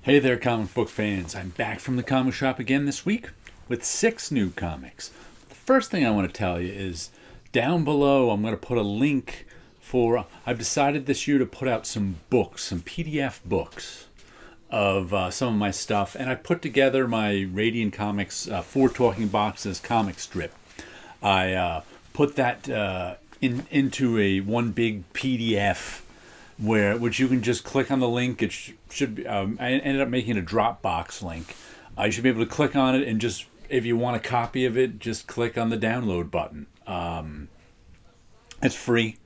Hey there, comic book fans. I'm back from the comic shop again this week with 6 new comics. The first thing I want to tell you is down below I'm going to put a link for... I've decided this year to put out some books, some PDF books of some of my stuff, and I put together my Radiant Comics 4 Talking Boxes comic strip. I put that into a one big PDF which you can just click on the link. It should be, I ended up making a Dropbox link. You should be able to click on it and just, if you want a copy of it, just click on the download button. It's free.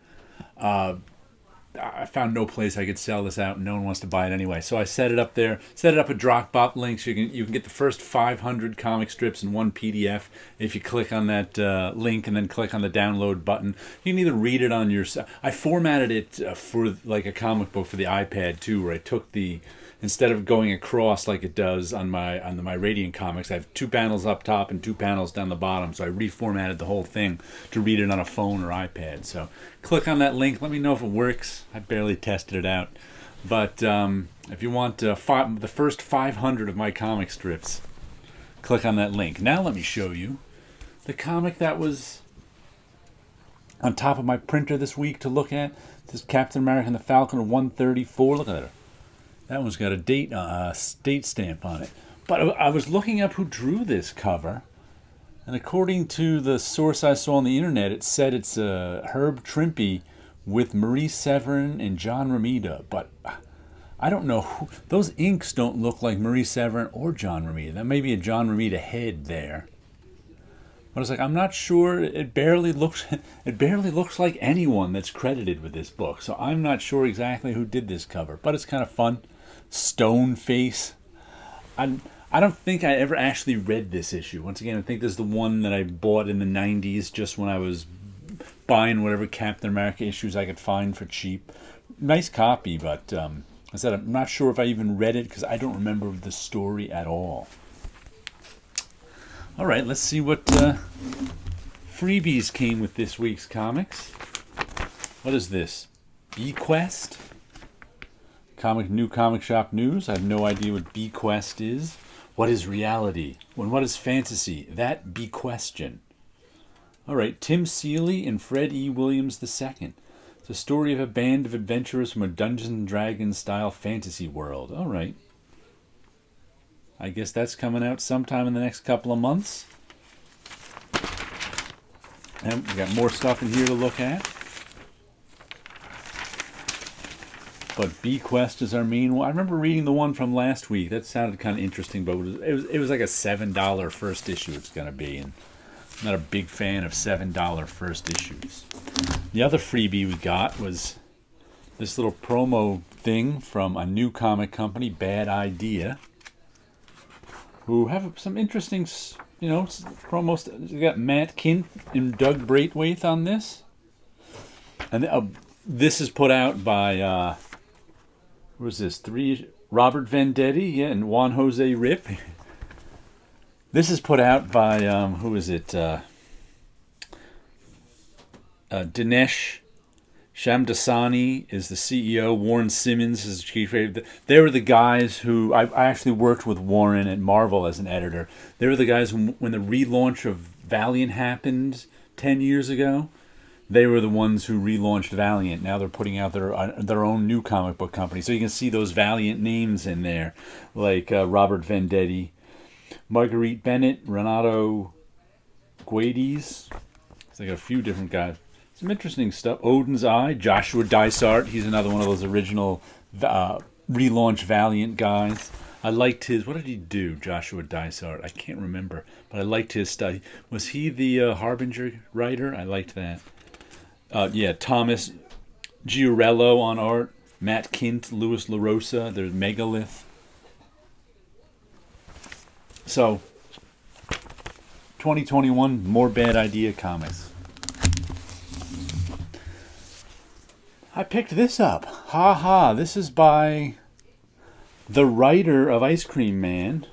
I found no place I could sell this out, and no one wants to buy it anyway. So I set it up there, set it up a Dropbox link, so you can get the first 500 comic strips in one PDF. If you click on that link and then click on the download button, you can either read it on your... I formatted it for like a comic book for the iPad too, where I took the... Instead of going across like it does on my Radiant Comics, I have 2 panels up top and 2 panels down the bottom. So I reformatted the whole thing to read it on a phone or iPad. So click on that link. Let me know if it works. I barely tested it out. But if you want the first 500 of my comic strips, click on that link. Now let me show you the comic that was on top of my printer this week to look at. This is Captain America and the Falcon 134. Look at it. That one's got a date stamp on it. But I was looking up who drew this cover, and according to the source I saw on the internet, it said it's Herb Trimpe with Marie Severin and John Romita. But I don't know who. Those inks don't look like Marie Severin or John Romita. That may be a John Romita head there. But I was like, I'm not sure. It barely looks like anyone that's credited with this book. So I'm not sure exactly who did this cover. But it's kind of fun. Stone Face. I don't think I ever actually read this issue. Once again, I think this is the one that I bought in the 90s, just when I was buying whatever Captain America issues I could find for cheap. Nice copy, but I said I'm not sure if I even read it because I don't remember the story at all. All right, let's see what freebies came with this week's comics. What is this? Bequest? New comic shop news. I have no idea what Bequest is. What is reality? And what is fantasy? That be question. All right, Tim Seeley and Fred E. Williams II. It's a story of a band of adventurers from a Dungeons and Dragons style fantasy world. All right. I guess that's coming out sometime in the next couple of months. And we got more stuff in here to look at. But Bequest is our main one. I remember reading the one from last week. That sounded kind of interesting, but it was like a $7 first issue it's going to be. And I'm not a big fan of $7 first issues. The other freebie we got was this little promo thing from a new comic company, Bad Idea, who have some interesting, promos. We got Matt Kint and Doug Braithwaite on this. And this is put out by... what was this? Robert Venditti, and Juan Jose Rip. This is put out by who is it? Dinesh Shamdasani is the CEO. Warren Simmons is the chief editor. They were the guys who I actually worked with Warren at Marvel as an editor. They were the guys when the relaunch of Valiant happened 10 years ago. They were the ones who relaunched Valiant. Now they're putting out their own new comic book company. So you can see those Valiant names in there, like Robert Venditti, Marguerite Bennett, Renato Guedes. So they got a few different guys. Some interesting stuff. Odin's Eye, Joshua Dysart. He's another one of those original relaunch Valiant guys. I liked his... What did he do, Joshua Dysart? I can't remember. But I liked his stuff. Was he the Harbinger writer? I liked that. Thomas Giorello on art, Matt Kint, Louis LaRosa, there's Megalith. So, 2021, more Bad Idea comics. I picked this up. This is by the writer of Ice Cream Man.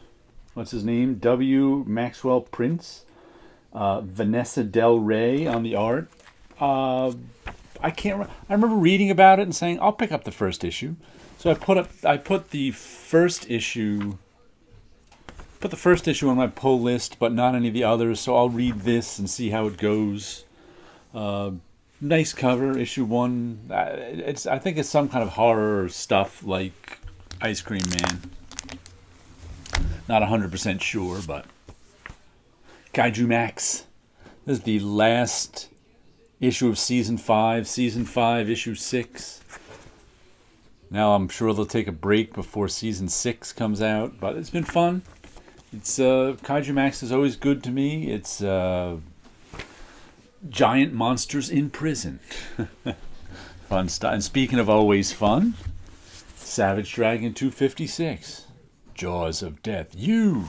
What's his name? W. Maxwell Prince. Vanessa Del Rey on the art. I remember reading about it and saying, I'll pick up the first issue. So I put the first issue on my pull list, but not any of the others. So I'll read this and see how it goes. Nice cover, issue 1. I think it's some kind of horror stuff like Ice Cream Man. Not 100% sure, but Kaiju Max. This is the last issue of season 5. Season 5, issue 6. Now I'm sure they'll take a break before season 6 comes out, but it's been fun. It's Kaiju Max is always good to me. It's giant monsters in prison. Fun stuff. And speaking of always fun, Savage Dragon 256. Jaws of Death. You!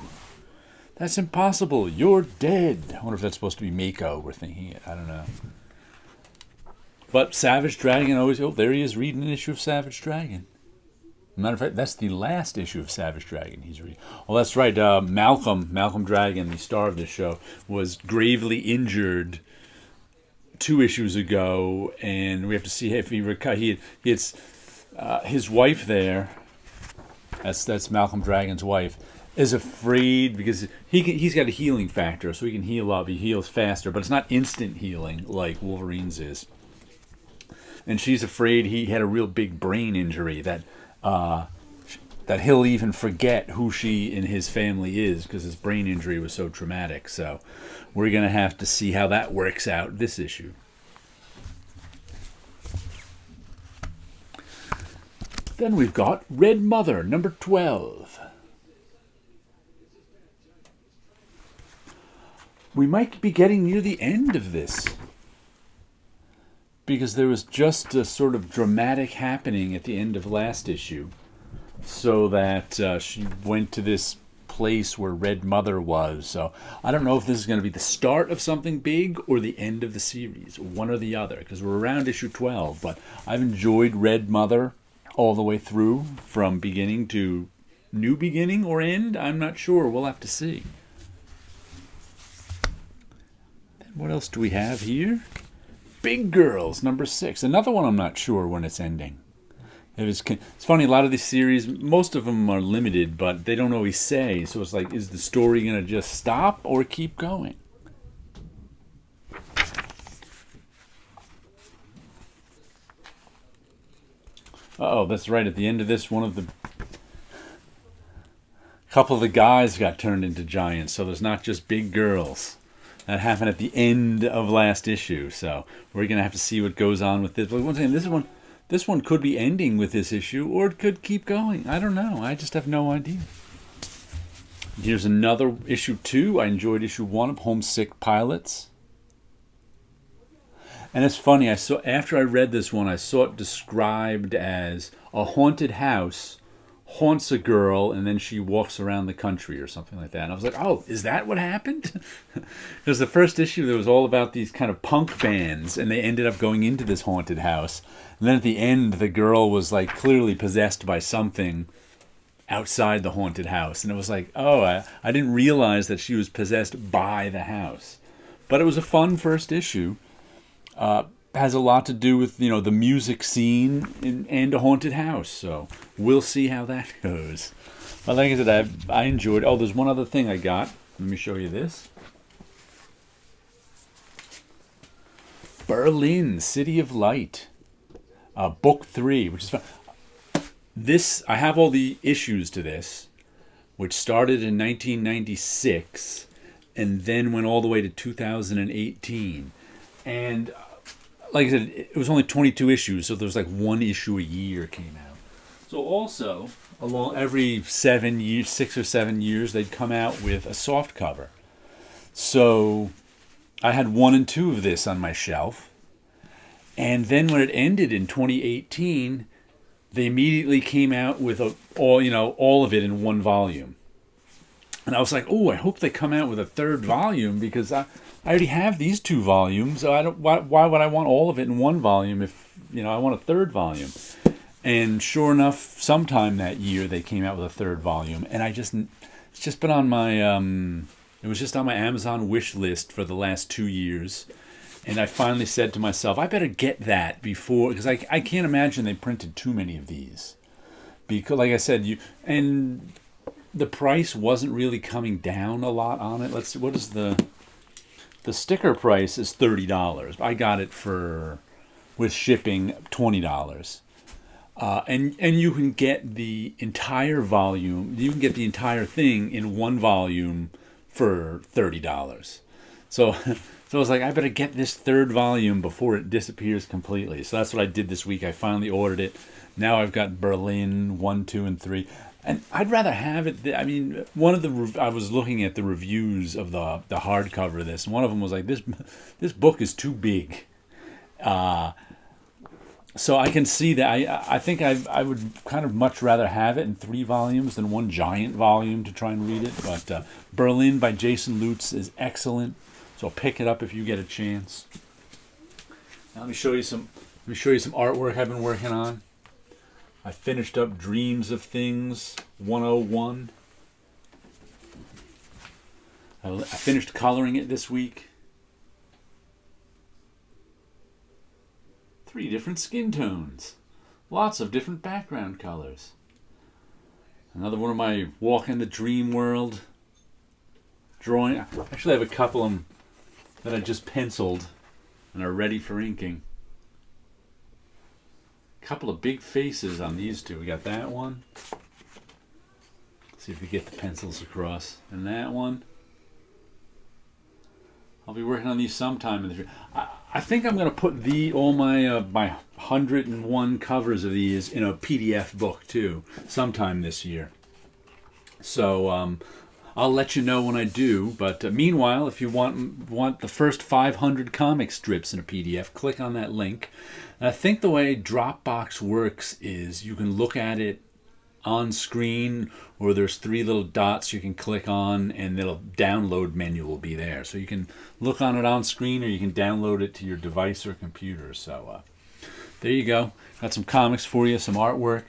That's impossible. You're dead. I wonder if that's supposed to be Mako. We're thinking it. I don't know. But Savage Dragon always... Oh, there he is reading an issue of Savage Dragon. Matter of fact, that's the last issue of Savage Dragon he's reading. Oh, that's right. Malcolm Dragon, the star of this show, was gravely injured 2 issues ago, and we have to see if he recovered. It's his wife there. That's Malcolm Dragon's wife. Is afraid because he's got a healing factor, so he can heal up. He heals faster, but it's not instant healing like Wolverine's is. And she's afraid he had a real big brain injury that he'll even forget who she and his family is because his brain injury was so traumatic. So we're going to have to see how that works out this issue. Then we've got Red Mother, number 12. We might be getting near the end of this, because there was just a sort of dramatic happening at the end of last issue, so that she went to this place where Red Mother was. So I don't know if this is going to be the start of something big or the end of the series, one or the other, because we're around issue 12, but I've enjoyed Red Mother all the way through, from beginning to new beginning or end. I'm not sure. We'll have to see. What else do we have here? Big Girls, number 6. Another one I'm not sure when it's ending. It's funny, a lot of these series, most of them are limited, but they don't always say. So it's like, is the story going to just stop or keep going? Uh-oh, that's right. At the end of this, couple of the guys got turned into giants. So there's not just big girls. That happened at the end of last issue, so we're going to have to see what goes on with this. But once again, this one could be ending with this issue, or it could keep going. I don't know. I just have no idea. Here's another issue 2. I enjoyed issue 1 of Homesick Pilots. And it's funny, after I read this one, I saw it described as a haunted house haunts a girl, and then she walks around the country or something like that. And I was like, oh, is that what happened? Because the first issue, there was all about these kind of punk bands, and they ended up going into this haunted house. And then at the end, the girl was like clearly possessed by something outside the haunted house. And it was like, oh, I didn't realize that she was possessed by the house. But it was a fun first issue. Has a lot to do with, the music scene and a haunted house. So we'll see how that goes. But like I said, I enjoyed. Oh, there's one other thing I got. Let me show you this. Berlin, City of Light. Book 3, which is fun. I have all the issues to this, which started in 1996 and then went all the way to 2018. And like I said, it was only 22 issues, so there was like one issue a year came out. So also, along every 6 or 7 years, they'd come out with a soft cover. So I had 1 and 2 of this on my shelf. And then when it ended in 2018, they immediately came out with all of it in one volume. And I was like, oh, I hope they come out with a 3rd volume, because I already have these 2 volumes. So why would I want all of it in one volume if I want a 3rd volume? And sure enough, sometime that year they came out with a 3rd volume, and it's just been on my it was just on my Amazon wish list for the last 2 years. And I finally said to myself, I better get that before, because I can't imagine they printed too many of these. because, like I said, and the price wasn't really coming down a lot on it. Let's see, what is the sticker price is $30. I got it for, with shipping, $20. And you can get the entire volume. You can get the entire thing in one volume for $30. So so I was like, I better get this third volume before it disappears completely. So that's what I did this week. I finally ordered it. Now I've got Berlin 1, 2, and 3. And I'd rather have it. I mean, I was looking at the reviews of the hardcover of this, and one of them was like, this book is too big. So I can see that. I think I would kind of much rather have it in 3 volumes than one giant volume to try and read it. But Berlin by Jason Lutz is excellent. So pick it up if you get a chance. Now let me show you some artwork I've been working on. I finished up Dreams of Things 101. I finished coloring it this week. 3 different skin tones. Lots of different background colors. Another one of my walk in the dream world drawing. Actually, I have a couple of them that I just penciled and are ready for inking. Couple of big faces on these two. We got that one. See if we get the pencils across. And that one. I'll be working on these sometime in the future. I think I'm going to put all my 101 covers of these in a PDF book too, sometime this year. So I'll let you know when I do. But meanwhile, if you want the first 500 comic strips in a PDF, click on that link. And I think the way Dropbox works is you can look at it on screen, or there's 3 little dots you can click on, and the download menu will be there. So you can look on it on screen, or you can download it to your device or computer. So there you go. Got some comics for you, some artwork,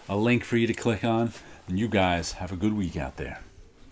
a link for you to click on, and you guys have a good week out there.